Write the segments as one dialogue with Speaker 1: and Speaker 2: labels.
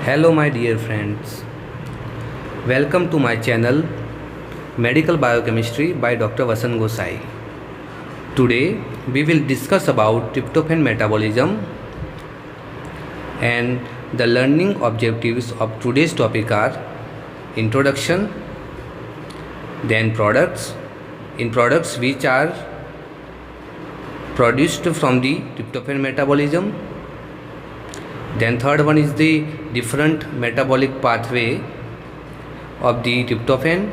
Speaker 1: Hello my dear friends, welcome to my channel Medical Biochemistry by Dr. Vasan Gosai. Today we will discuss about tryptophan metabolism, and the learning objectives of today's topic are introduction, then products, in products which are produced from the tryptophan metabolism. Then third one is the different metabolic pathway of the tryptophan,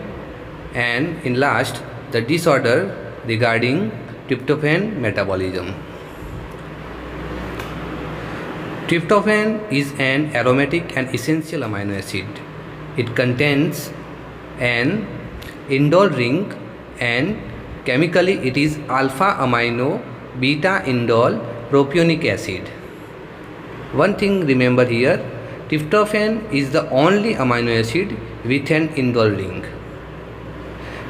Speaker 1: and in last the disorder regarding tryptophan metabolism. Tryptophan is an aromatic and essential amino acid. It contains an indole ring, and chemically it is alpha amino beta indole propionic acid. One thing remember here, tryptophan is the only amino acid with an indole ring.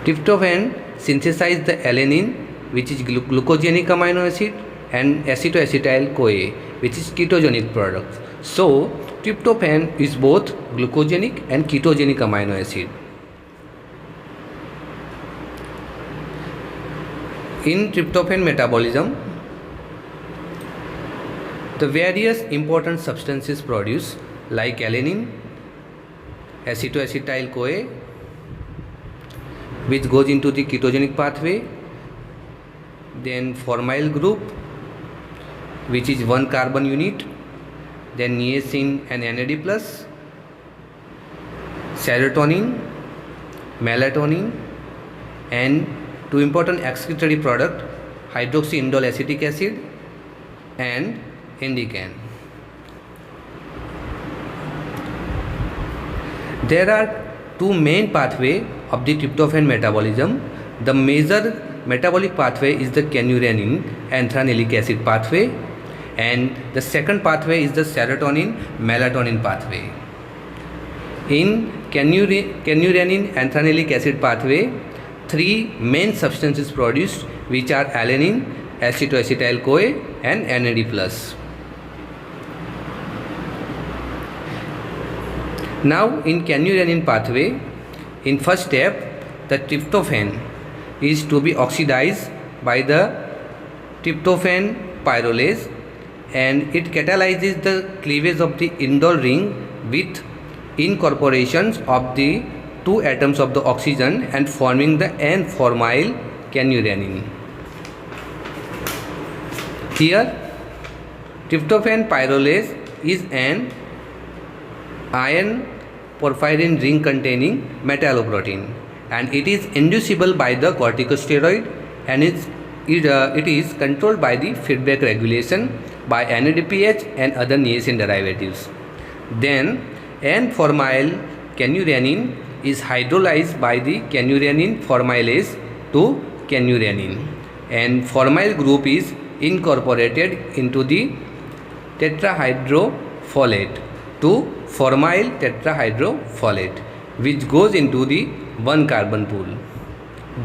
Speaker 1: Tryptophan synthesizes the alanine, which is glucogenic amino acid, and acetoacetyl-CoA, which is ketogenic product. So tryptophan is both glucogenic and ketogenic amino acid. In tryptophan metabolism, the various important substances produced like alanine, acetoacetyl-CoA, which goes into the ketogenic pathway, then formyl group, which is one carbon unit, then niacin and NAD+, serotonin, melatonin, and two important excretory product, hydroxyindole acetic acid and indican. There are two main pathways of the tryptophan metabolism. The major metabolic pathway is the kynurenine anthranilic acid pathway, and the second pathway is the serotonin melatonin pathway. In kynurenine anthranilic acid pathway, three main substances produced, which are alanine, acetoacetyl-CoA and NAD+. Now in kynurenine pathway, in first step the tryptophan is to be oxidized by the tryptophan pyrrolase, and it catalyzes the cleavage of the indole ring with incorporations of the two atoms of the oxygen and forming the N-formyl kynurenine. Here tryptophan pyrrolase is an iron porphyrin ring containing metalloprotein, and it is inducible by the corticosteroid, and it is controlled by the feedback regulation by NADPH and other niacin derivatives. Then N-formyl kynurenine is hydrolyzed by the kynurenine formylase to kynurenine, and formyl group is incorporated into the tetrahydrofolate to formyl tetrahydrofolate, which goes into the one carbon pool.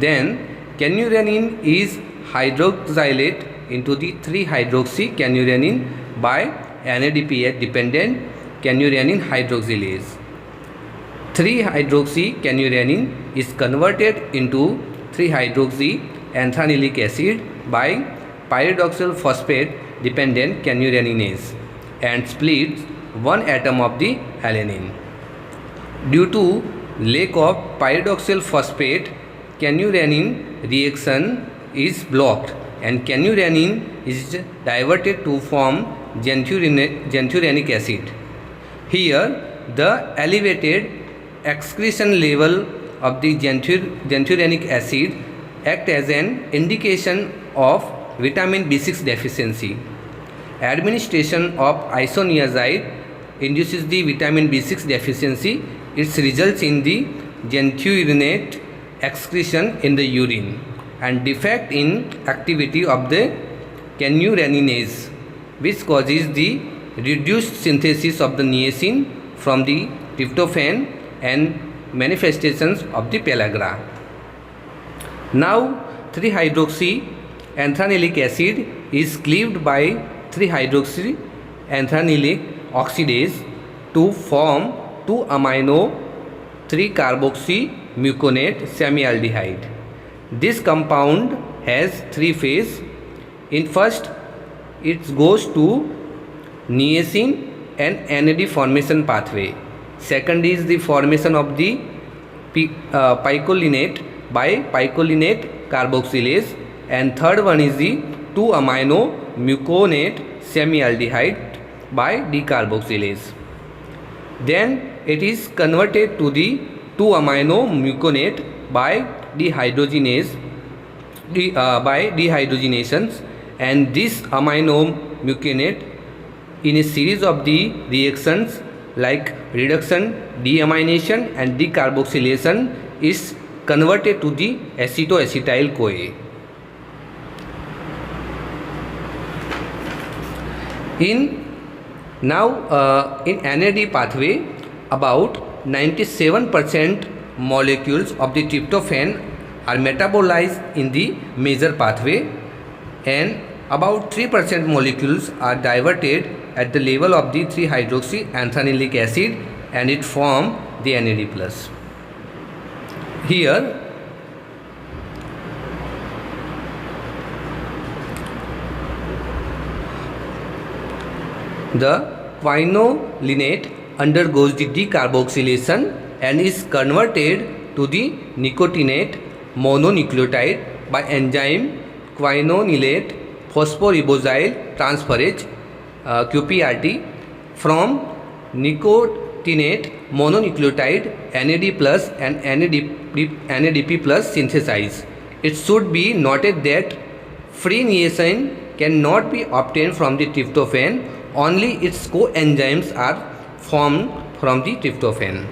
Speaker 1: Then kynurenine is hydroxylate into the 3-hydroxy kynurenine by NADPH dependent kynurenine hydroxylase. 3-hydroxy kynurenine is converted into 3-hydroxy anthanilic acid by pyridoxal phosphate dependent kynureninase and splits one atom of the alanine. Due to lack of pyridoxal phosphate, kynurenine reaction is blocked, and kynurenine is diverted to form xanthurenic acid. Here the elevated excretion level of the xanthurenic acid act as an indication of vitamin B6 deficiency. Administration of isoniazid induces the vitamin B6 deficiency. It results in the xanthurenate excretion in the urine and defect in activity of the kynureninase, which causes the reduced synthesis of the niacin from the tryptophan and manifestations of the pellagra. Now 3-hydroxy anthanilic acid is cleaved by 3-hydroxy anthanilic oxidase to form 2-amino 3-carboxy-muconate semialdehyde. This compound has 3 phases. In first, it goes to niacin and NAD formation pathway. Second is the formation of the picolinate by picolinate carboxylase, and third one is the 2-amino muconate semialdehyde by decarboxylase. Then it is converted to the 2-amino muconate by dehydrogenations, and this amino muconate in a series of the reactions like reduction, deamination and decarboxylation is converted to the acetoacetyl CoA. In NAD pathway, about 97% molecules of the tryptophan are metabolized in the major pathway, and about 3% molecules are diverted at the level of the 3-hydroxyanthanilic acid, and it form the NAD+. Here the quinolinate undergoes the decarboxylation and is converted to the nicotinate mononucleotide by enzyme quinonylate phosphoribosyl transferase QPRT. From nicotinate mononucleotide NAD+ and NADP+ synthesized. It should be noted that free niacin cannot be obtained from the tryptophan, only its coenzymes are formed from the tryptophan.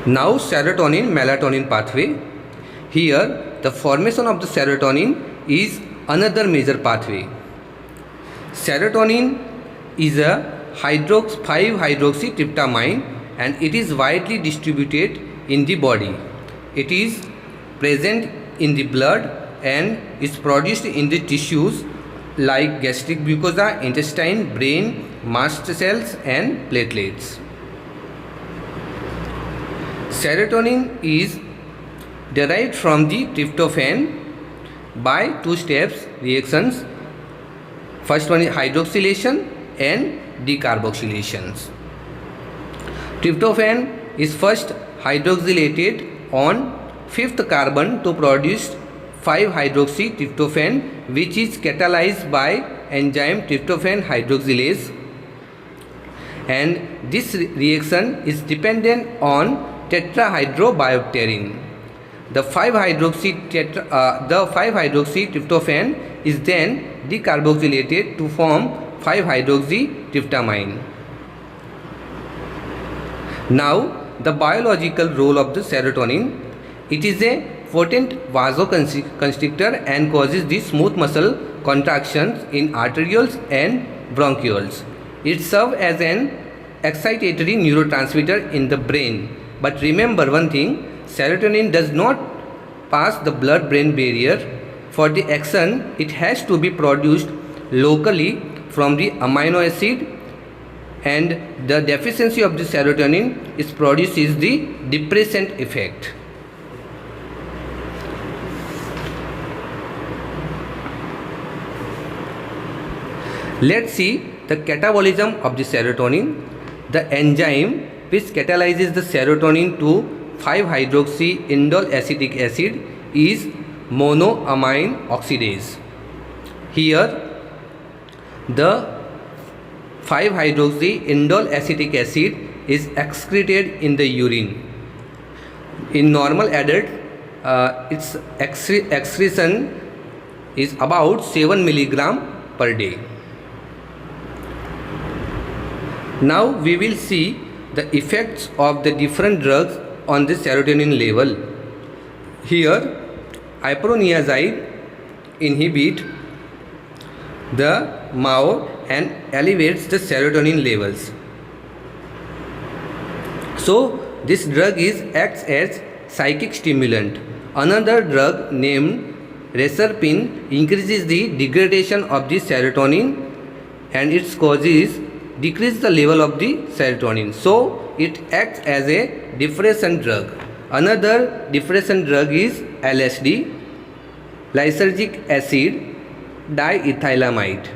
Speaker 1: Now serotonin melatonin pathway. Here the formation of the serotonin is another major pathway. Serotonin is a 5-hydroxytryptamine and it is widely distributed in the body. It is present in the blood and is produced in the tissues like gastric mucosa, intestine, brain, mast cells and platelets. Serotonin is derived from the tryptophan by 2 steps reactions. First one is hydroxylation and decarboxylations. Tryptophan is first hydroxylated on 5th carbon to produce 5-hydroxytryptophan, which is catalyzed by enzyme tryptophan hydroxylase, and this reaction is dependent on tetrahydrobiopterin. The 5-hydroxytryptophan is then decarboxylated to form 5-hydroxytryptamine. Now the biological role of the serotonin. It is a potent vasoconstrictor and causes the smooth muscle contractions in arterioles and bronchioles. It serves as an excitatory neurotransmitter in the brain. But remember one thing, serotonin does not pass the blood-brain barrier. For the action, it has to be produced locally from the amino acid, and the deficiency of the serotonin is produces the depressant effect. Let's see the catabolism of the serotonin. The enzyme which catalyzes the serotonin to 5-hydroxyindole acetic acid is monoamine oxidase. Here the 5-hydroxyindole acetic acid is excreted in the urine. In normal adult, its excretion is about 7 mg per day. Now we will see the effects of the different drugs on the serotonin level. Here iproniazide inhibit the MAO and elevates the serotonin levels. So this drug acts as psychic stimulant. Another drug named reserpine increases the degradation of the serotonin and it causes decrease the level of the serotonin. So it acts as a depression drug. Another depression drug is LSD, lysergic acid diethylamide,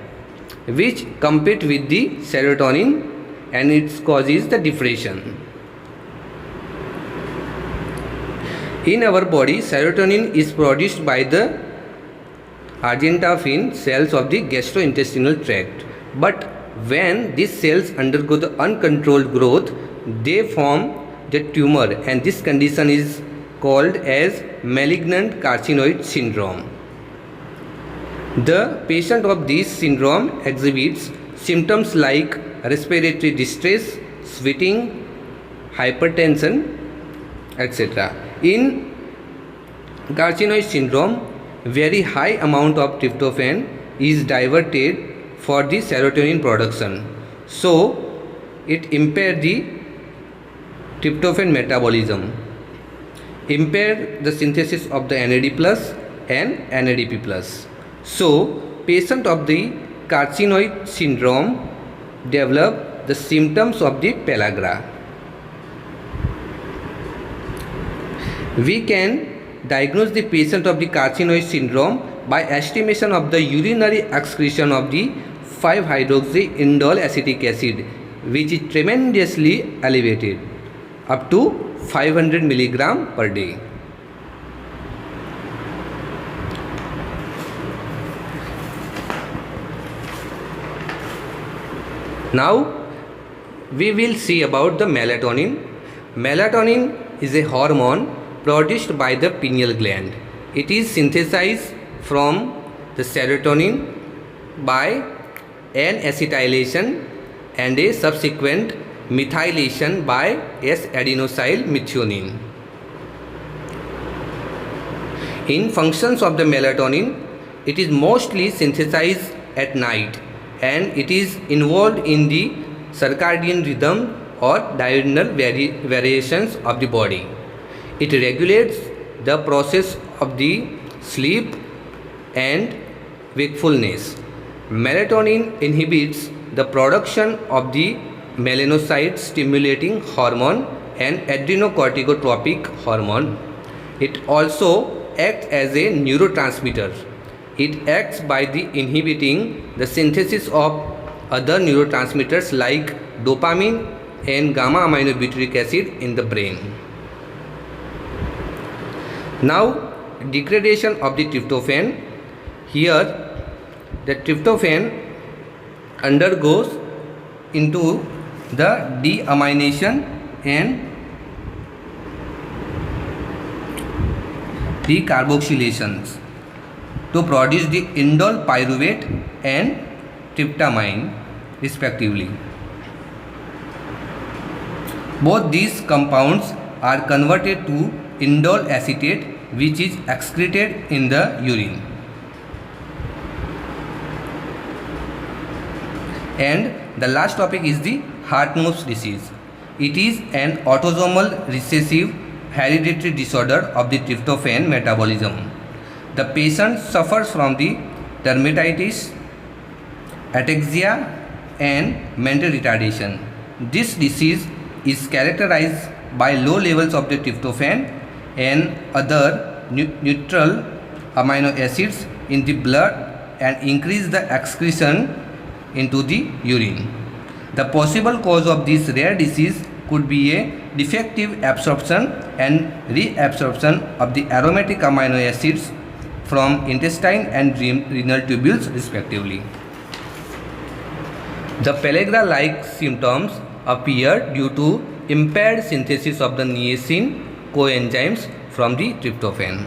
Speaker 1: which compete with the serotonin and it causes the depression. In our body, serotonin is produced by the argentaphin cells of the gastrointestinal tract. But when these cells undergo the uncontrolled growth, they form the tumor, and this condition is called as malignant carcinoid syndrome. The patient of this syndrome exhibits symptoms like respiratory distress, sweating, hypertension, etc. In carcinoid syndrome, very high amount of tryptophan is diverted for the serotonin production. So it impairs the tryptophan metabolism, impair the synthesis of the NAD plus and NADP plus. So patient of the carcinoid syndrome develop the symptoms of the pellagra. We can diagnose the patient of the carcinoid syndrome by estimation of the urinary excretion of the 5-hydroxyindole acetic acid, which is tremendously elevated up to 500 mg per day. Now we will see about the melatonin. Melatonin is a hormone produced by the pineal gland. It is synthesized from the serotonin by N-acetylation and a subsequent methylation by S-adenosylmethionine. In functions of the melatonin, it is mostly synthesized at night and it is involved in the circadian rhythm or diurnal variations of the body. It regulates the process of the sleep and wakefulness. Melatonin inhibits the production of the melanocyte stimulating hormone and adrenocorticotropic hormone. It also acts as a neurotransmitter. It acts by the inhibiting the synthesis of other neurotransmitters like dopamine and gamma aminobutyric acid in the brain. Now degradation of the tryptophan. Here the tryptophan undergoes into the deamination and decarboxylations to produce the indole pyruvate and tryptamine respectively. Both these compounds are converted to indole acetate, which is excreted in the urine. And the last topic is the Hartnupp's disease. It is an autosomal recessive hereditary disorder of the tryptophan metabolism. The patient suffers from the dermatitis, ataxia and mental retardation. This disease is characterized by low levels of the tryptophan and other neutral amino acids in the blood and increase the excretion into the urine. The possible cause of this rare disease could be a defective absorption and reabsorption of the aromatic amino acids from intestine and renal tubules respectively. The pellagra-like symptoms appear due to impaired synthesis of the niacin coenzymes from the tryptophan.